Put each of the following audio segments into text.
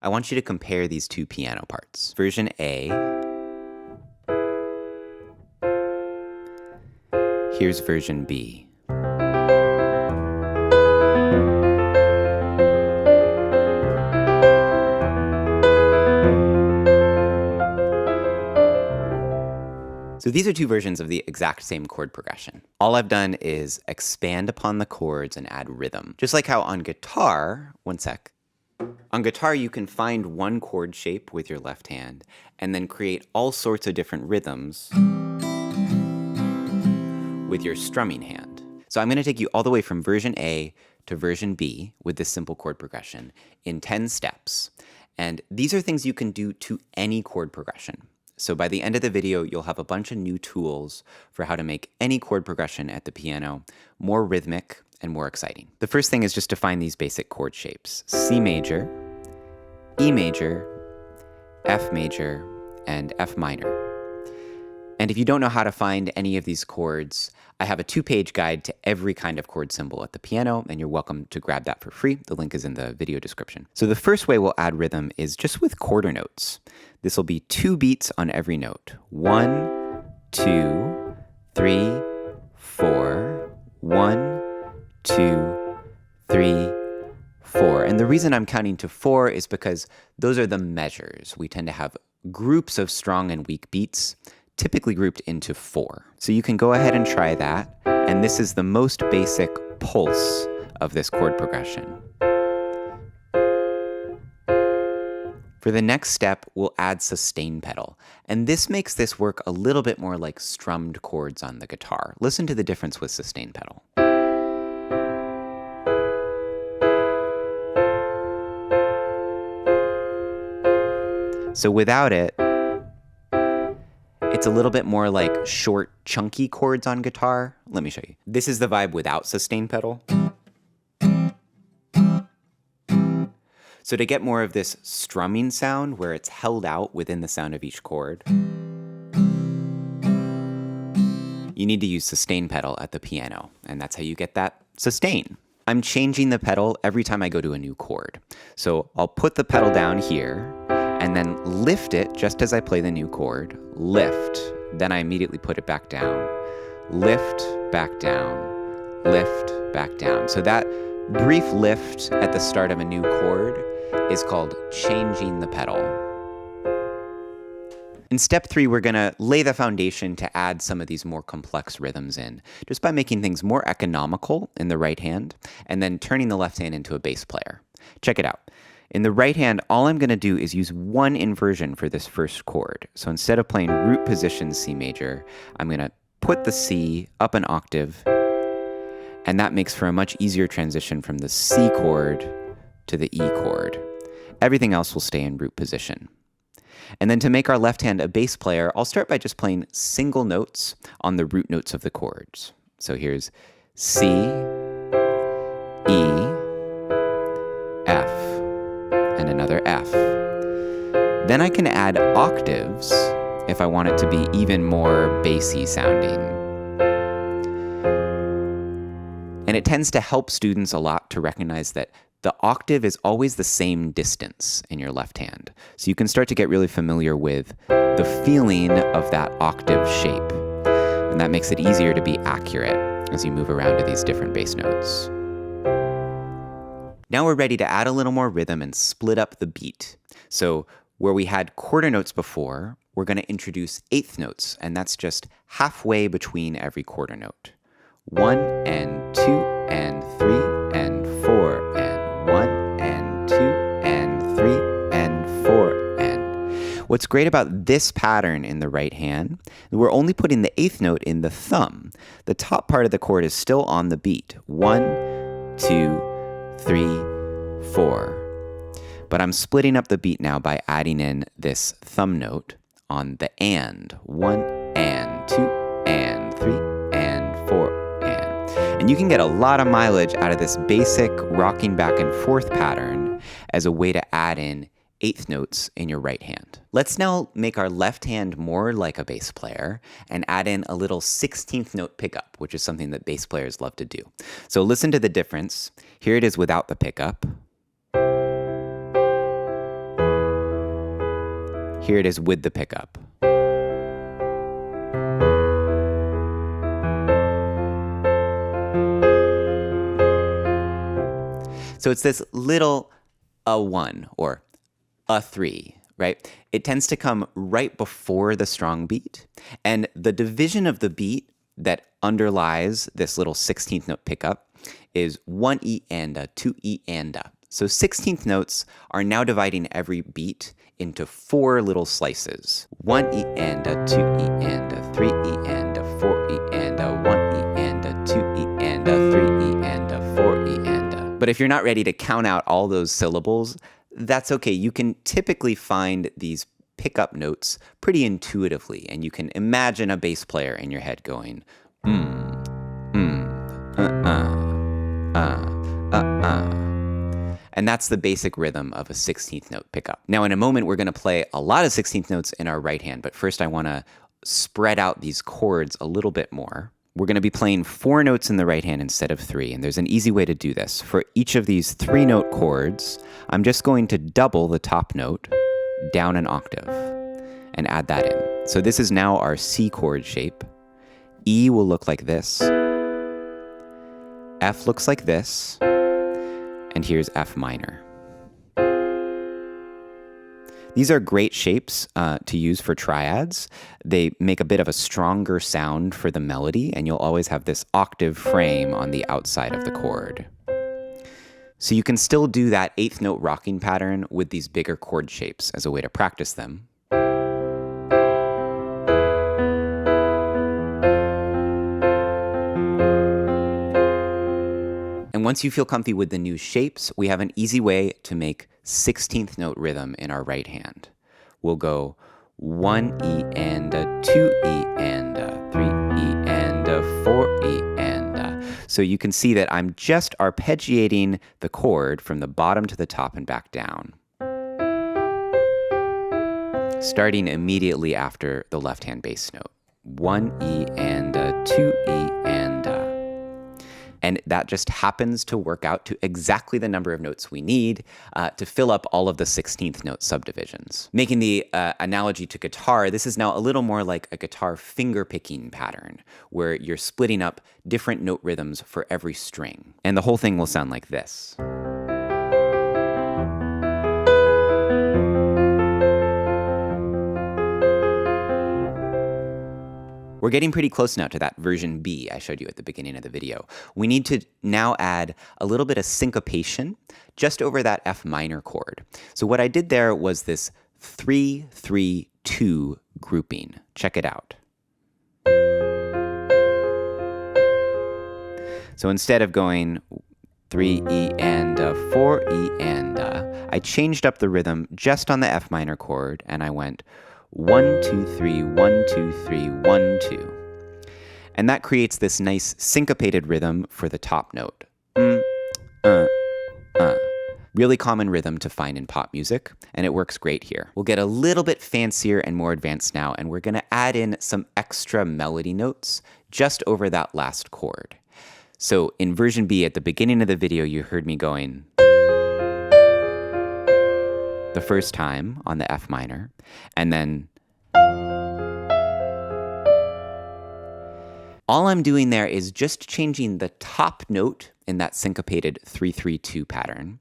I want you to compare these two piano parts. Version A. Here's version B. So these are two versions of the exact same chord progression. All I've done is expand upon the chords and add rhythm. Just like how on guitar, on guitar you can find one chord shape with your left hand and then create all sorts of different rhythms with your strumming hand. So I'm going to take you all the way from version A to version B with this simple chord progression in 10 steps. And these are things you can do to any chord progression. So by the end of the video, you'll have a bunch of new tools for how to make any chord progression at the piano more rhythmic and more exciting. The first thing is just to find these basic chord shapes: C major, E major, F major, and F minor. And if you don't know how to find any of these chords, I have a 2-page guide to every kind of chord symbol at the piano, and you're welcome to grab that for free. The link is in the video description. So the first way we'll add rhythm is just with quarter notes. This will be 2 beats on every note. 1, 2, 3, 4. 1, 2, 3, 4. And the reason I'm counting to 4 is because those are the measures. We tend to have groups of strong and weak beats, typically grouped into 4. So you can go ahead and try that. And this is the most basic pulse of this chord progression. For the next step, we'll add sustain pedal. And this makes this work a little bit more like strummed chords on the guitar. Listen to the difference with sustain pedal. So without it, it's a little bit more like short, chunky chords on guitar. Let me show you. This is the vibe without sustain pedal. So to get more of this strumming sound where it's held out within the sound of each chord, you need to use sustain pedal at the piano, and that's how you get that sustain. I'm changing the pedal every time I go to a new chord. So I'll put the pedal down here and then lift it just as I play the new chord. Lift. Then I immediately put it back down. Lift, back down. Lift, back down. So that brief lift at the start of a new chord is called changing the pedal. In step 3, we're going to lay the foundation to add some of these more complex rhythms in, just by making things more economical in the right hand, and then turning the left hand into a bass player. Check it out. In the right hand, all I'm going to do is use one inversion for this first chord. So instead of playing root position C major, I'm going to put the C up an octave, and that makes for a much easier transition from the C chord to the E chord. Everything else will stay in root position. And then to make our left hand a bass player, I'll start by just playing single notes on the root notes of the chords. So here's C, E, F, and another F. Then I can add octaves if I want it to be even more bassy sounding. And it tends to help students a lot to recognize that the octave is always the same distance in your left hand. So you can start to get really familiar with the feeling of that octave shape. And that makes it easier to be accurate as you move around to these different bass notes. Now we're ready to add a little more rhythm and split up the beat. So where we had quarter notes before, we're going to introduce eighth notes, and that's just halfway between every quarter note. 1 and 2 and 3 and 4 and 1 and 2 and 3 and 4 and. What's great about this pattern in the right hand, we're only putting the eighth note in the thumb. The top part of the chord is still on the beat. 1, 2, 3, 4. But I'm splitting up the beat now by adding in this thumb note on the and. 1 and 2 and 3 and 4 and. And you can get a lot of mileage out of this basic rocking back and forth pattern as a way to add in eighth notes in your right hand. Let's now make our left hand more like a bass player and add in a little 16th note pickup, which is something that bass players love to do. So listen to the difference. Here it is without the pickup. Here it is with the pickup. So it's this little A1 or A3, right? It tends to come right before the strong beat. And the division of the beat that underlies this little 16th note pickup is 1 E and a, 2 E and a. So 16th notes are now dividing every beat into 4 little slices. 1 E and a, 2 E and a, 3 E and a, 4 E and a, 1 E and a, 2 E and a, 3 E and a, 4 E and a. But if you're not ready to count out all those syllables, that's okay. You can typically find these pickup notes pretty intuitively, and you can imagine a bass player in your head going, And that's the basic rhythm of a 16th note pickup. Now, in a moment, we're going to play a lot of 16th notes in our right hand, but first I want to spread out these chords a little bit more. We're going to be playing 4 notes in the right hand instead of 3, and there's an easy way to do this. For each of these 3-note chords, I'm just going to double the top note down an octave and add that in. So this is now our C chord shape. E will look like this. F looks like this. And here's F minor. These are great shapes to use for triads. They make a bit of a stronger sound for the melody, and you'll always have this octave frame on the outside of the chord. So you can still do that 8th note rocking pattern with these bigger chord shapes as a way to practice them. And once you feel comfy with the new shapes, we have an easy way to make 16th note rhythm in our right hand. We'll go 1 E and a, 2 E and a, 3 E and a, 4 E and a. So you can see that I'm just arpeggiating the chord from the bottom to the top and back down, starting immediately after the left hand bass note. 1 E and a, 2 E and a. And that just happens to work out to exactly the number of notes we need to fill up all of the 16th note subdivisions. Making the analogy to guitar, this is now a little more like a guitar finger-picking pattern, where you're splitting up different note rhythms for every string. And the whole thing will sound like this. We're getting pretty close now to that version B I showed you at the beginning of the video. We need to now add a little bit of syncopation just over that F minor chord. So what I did there was this 3-3-2 grouping. Check it out. So instead of going 3 E and 4 E and I changed up the rhythm just on the F minor chord, and I went 1, 2, 3, 1, 2, 3, 1, 2. And that creates this nice syncopated rhythm for the top note. Really common rhythm to find in pop music, and it works great here. We'll get a little bit fancier and more advanced now, and we're going to add in some extra melody notes just over that last chord. So in version B, at the beginning of the video, you heard me going the first time on the F minor, and then all I'm doing there is just changing the top note in that syncopated 3-3-2 pattern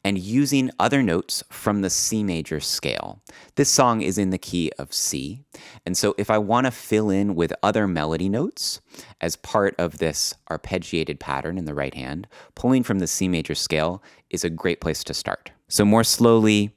and using other notes from the C major scale. This song is in the key of C, and so if I want to fill in with other melody notes as part of this arpeggiated pattern in the right hand, pulling from the C major scale is a great place to start. So more slowly,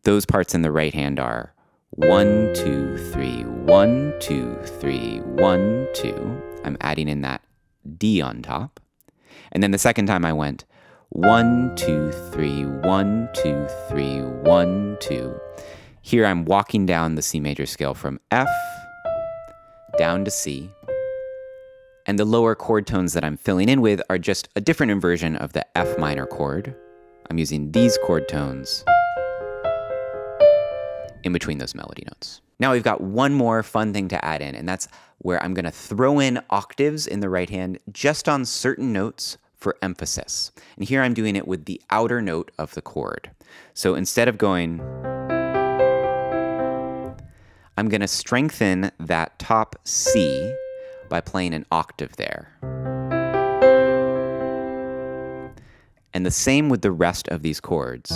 those parts in the right hand are 1, 2, 3, 1, 2, 3, 1, 2. I'm adding in that D on top. And then the second time I went 1, 2, 3, 1, 2, 3, 1, 2. Here I'm walking down the C major scale from F down to C. And the lower chord tones that I'm filling in with are just a different inversion of the F minor chord. I'm using these chord tones in between those melody notes. Now we've got one more fun thing to add in, and that's where I'm going to throw in octaves in the right hand just on certain notes for emphasis. And here I'm doing it with the outer note of the chord. So instead of going I'm going to strengthen that top C by playing an octave there. And the same with the rest of these chords.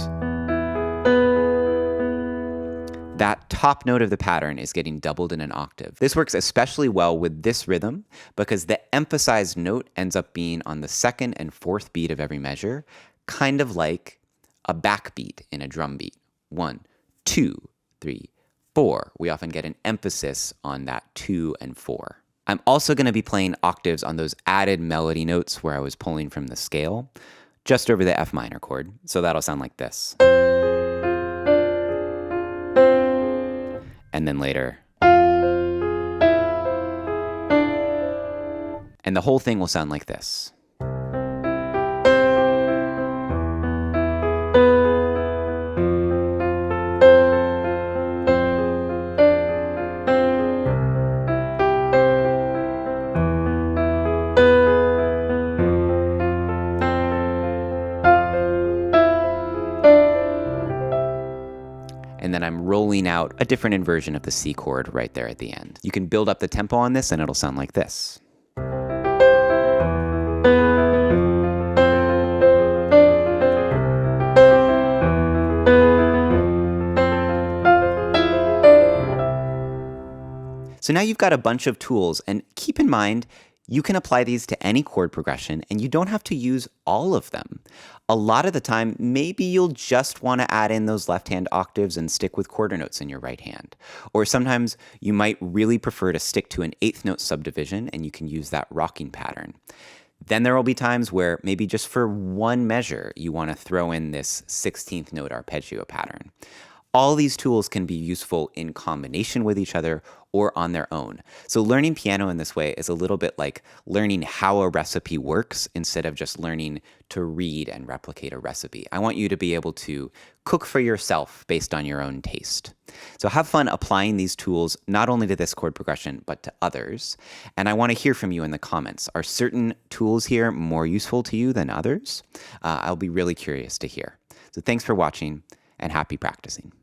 That top note of the pattern is getting doubled in an octave. This works especially well with this rhythm because the emphasized note ends up being on the second and fourth beat of every measure, kind of like a backbeat in a drum beat. 1, 2, 3, 4. We often get an emphasis on that 2 and 4. I'm also going to be playing octaves on those added melody notes where I was pulling from the scale, just over the F minor chord. So that'll sound like this. And then later. And the whole thing will sound like this. And then I'm rolling out a different inversion of the C chord right there at the end. You can build up the tempo on this and it'll sound like this. So now you've got a bunch of tools, and keep in mind, you can apply these to any chord progression and you don't have to use all of them. A lot of the time, maybe you'll just want to add in those left-hand octaves and stick with quarter notes in your right hand. Or sometimes you might really prefer to stick to an eighth note subdivision and you can use that rocking pattern. Then there will be times where maybe just for one measure, you want to throw in this 16th note arpeggio pattern. All these tools can be useful in combination with each other or on their own. So learning piano in this way is a little bit like learning how a recipe works instead of just learning to read and replicate a recipe. I want you to be able to cook for yourself based on your own taste. So have fun applying these tools not only to this chord progression, but to others. And I want to hear from you in the comments. Are certain tools here more useful to you than others? I'll be really curious to hear. So thanks for watching and happy practicing.